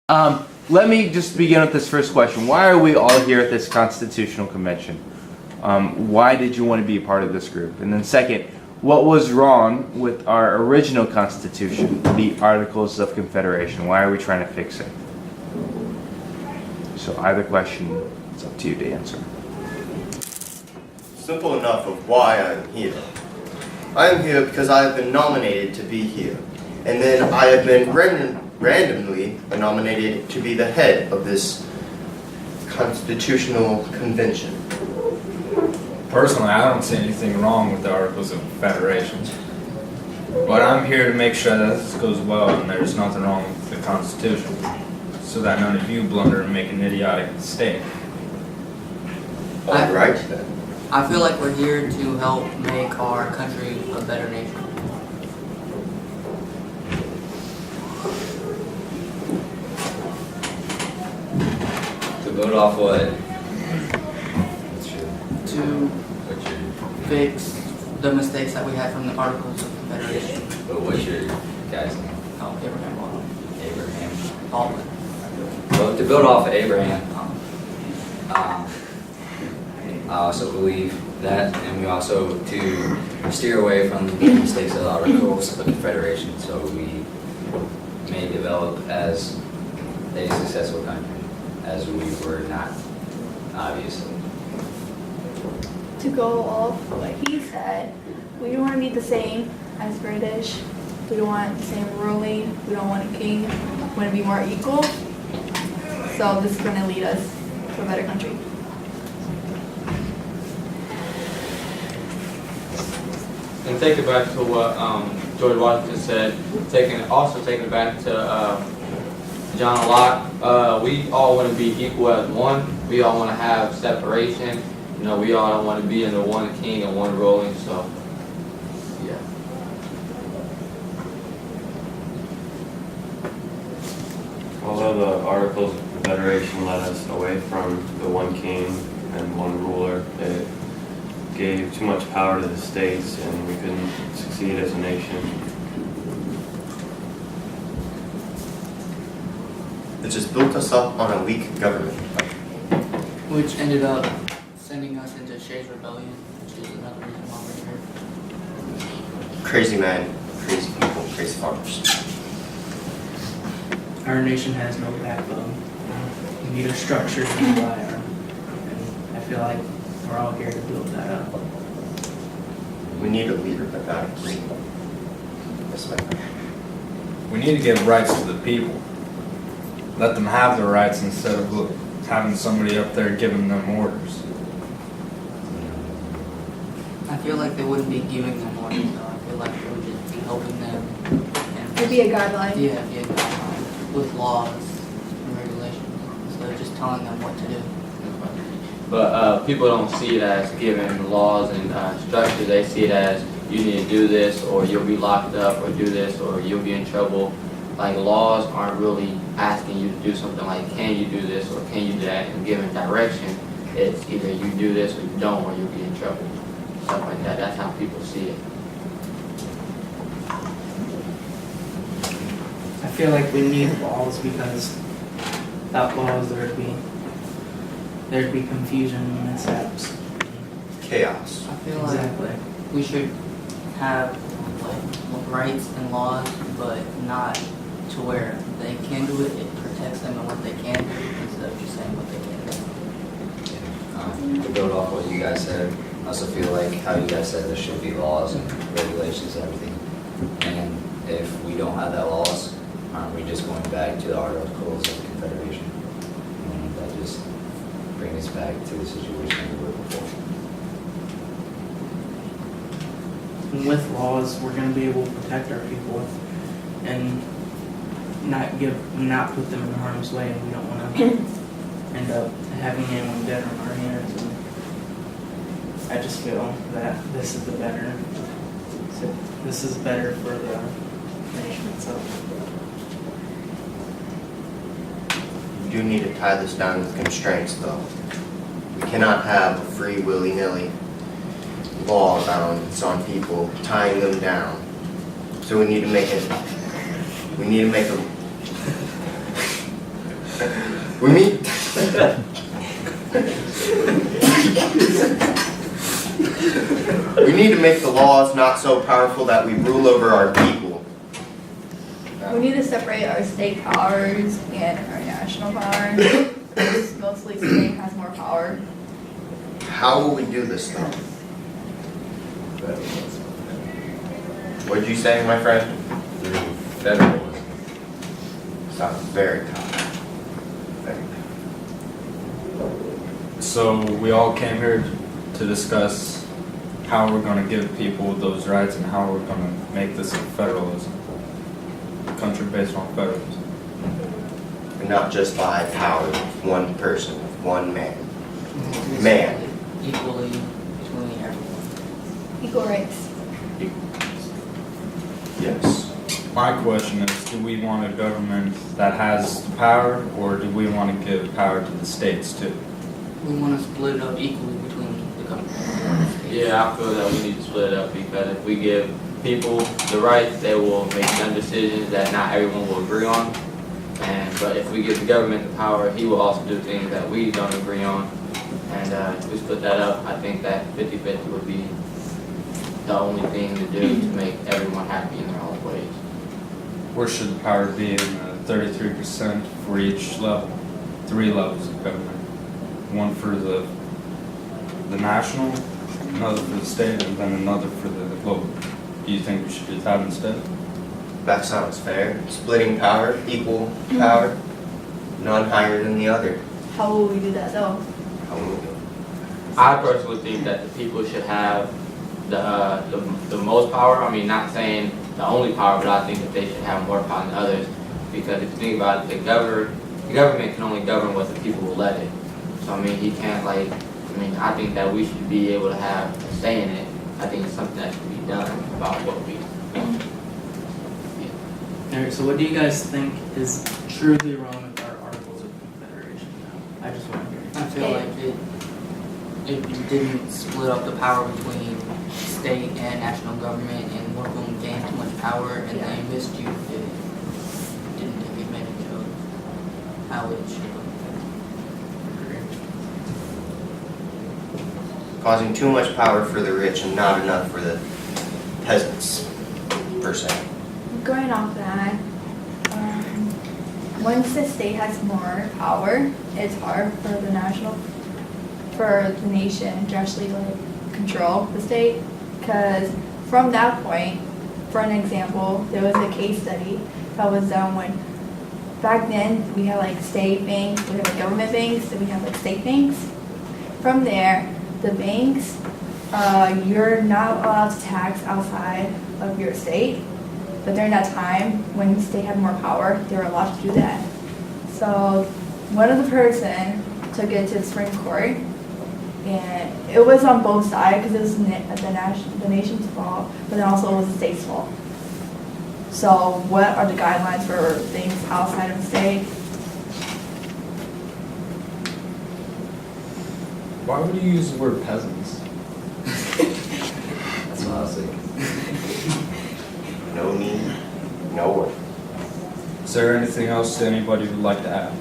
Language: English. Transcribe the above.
Let me just begin with this first question. Why are we all here at this Constitutional Convention? Why did you want to be a part of this group? And then second, what was wrong with our original Constitution, the Articles of Confederation? Why are we trying to fix it? So either question, it's up to you to answer. Simple enough of why I'm here. I am here because I have been nominated to be here. And then I have been randomly nominated to be the head of this Constitutional Convention. Personally, I don't see anything wrong with the Articles of Confederation. But I'm here to make sure that this goes well and there's nothing wrong with the Constitution, so that none of you blunder and make an idiotic mistake. All right then. I feel like we're here to help make our country a better nation. To vote off what? To fix the mistakes that we had from the Articles of Confederation. But what's your guy's name? Oh, Abraham Lincoln. Abraham. Baldwin. Well, to build off of Abraham, I also believe that, and we also to steer away from the mistakes of the Articles of Confederation, so we may develop as a successful country, as we were not, obviously. To go off what he said, we don't want to be the same as British. We don't want the same ruling. We don't want a king. We want to be more equal. So this is going to lead us to a better country. And take it back to what George Washington said, taking it back to John Locke. We all want to be equal as one. We all want to have separation. You know, we all don't want to be under one king and one ruling. So, yeah. Although the Articles of Confederation led us away from the one king and one ruler, it gave too much power to the states and we couldn't succeed as a nation. It just built us up on a weak government. Which ended up sending us into Shays Rebellion, which is another reason why we're here. Crazy man, crazy people, crazy farmers. Our nation has no backbone. We need a structure to rely on. And I feel like we're all here to build that up. We need a leader, but not a king. Yes, ma'am. We need to give rights to the people. Let them have their rights instead of having somebody up there giving them orders. I feel like they wouldn't be giving them orders, though. I feel like they would just be helping them. And It'd be a guideline. Yeah, be a guideline with laws and regulations instead of just telling them what to do. But people don't see it as giving laws and structure. They see it as you need to do this, or you'll be locked up, or do this, or you'll be in trouble. Like, laws aren't really asking you to do something like, can you do this, or can you do that, and giving direction. It's either you do this or you don't, or you'll be in trouble. Stuff like that. That's how people see it. I feel like we need laws because without laws there'd be confusion and mishaps. Chaos. I feel like Exactly. we should have like rights and laws, but not to where they can do it. It protects them and what they can do instead of just saying what they can do. To build off what you guys said, I also feel like how you guys said there should be laws and regulations and everything. And if we don't have that laws, aren't we just going back to the Articles of Confederation? And that just brings us back to the situation we were before. And with laws, we're going to be able to protect our people and not put them in harm's way. And we don't want to end up having anyone dead on our hands. And I just feel that this is better for the nation itself. We do need to tie this down with constraints, though. We cannot have a free willy-nilly law bound on people, tying them down. So we need to make a We need. We need to make the laws not so powerful that we rule over our people. We need to separate our state powers and our national power. Because mostly state has more power. How will we do this though? What'd you say, my friend? Federalism. Sounds very tough. Very tough. So we all came here to discuss how we're going to give people those rights and how we're going to make this a federalism, a country based on federalism. And not just by power of one person, of one man. Man. Equally between everyone. Equal rights. Yes. My question is, do we want a government that has the power, or do we want to give power to the states too? We want to split it up equally between the government and the states. Yeah, I feel that we need to split it up because if we give people the rights, they will make some decisions that not everyone will agree on. But if we give the government the power, he will also do things that we don't agree on. And if we split that up, I think that 50-50 would be the only thing to do to make everyone happy in their own ways. Where should the power be in the 33% for each level? 3 levels of government. One for the national, another for the state, and then another for the local. Do you think we should do that instead? That sounds fair. Splitting power, equal power, none higher than the other. How will we do that though? How will we do it? I personally think that the people should have the most power. I mean, not saying the only power, but I think that they should have more power than others. Because if you think about it, the government can only govern what the people will let it. So I mean, he can't I think that we should be able to have a say in it. I think it's something that should be done about what we. Alright, so what do you guys think is truly wrong with our Articles of Confederation now? I just want to hear. I feel like it didn't split up the power between state and national government, and one of them gained too much power and they misused it. Didn't take advantage of how it should have. Causing too much power for the rich and not enough for the peasants, per se. Going off that, once the state has more power, it's hard for the nation to actually control the state. Because from that point, for an example, there was a case study that was done when back then we had state banks, we had government banks, then we had state banks. From there, the banks, you're not allowed to tax outside of your state. But during that time, when the state had more power, they were allowed to do that. So one of the person took it to the Supreme Court, and it was on both sides because it was the nation's fault, but then also it was the state's fault. So what are the guidelines for things outside of the state? Why would you use the word peasants? That's what I was thinking. No need, no work. Is there anything else anybody would like to add?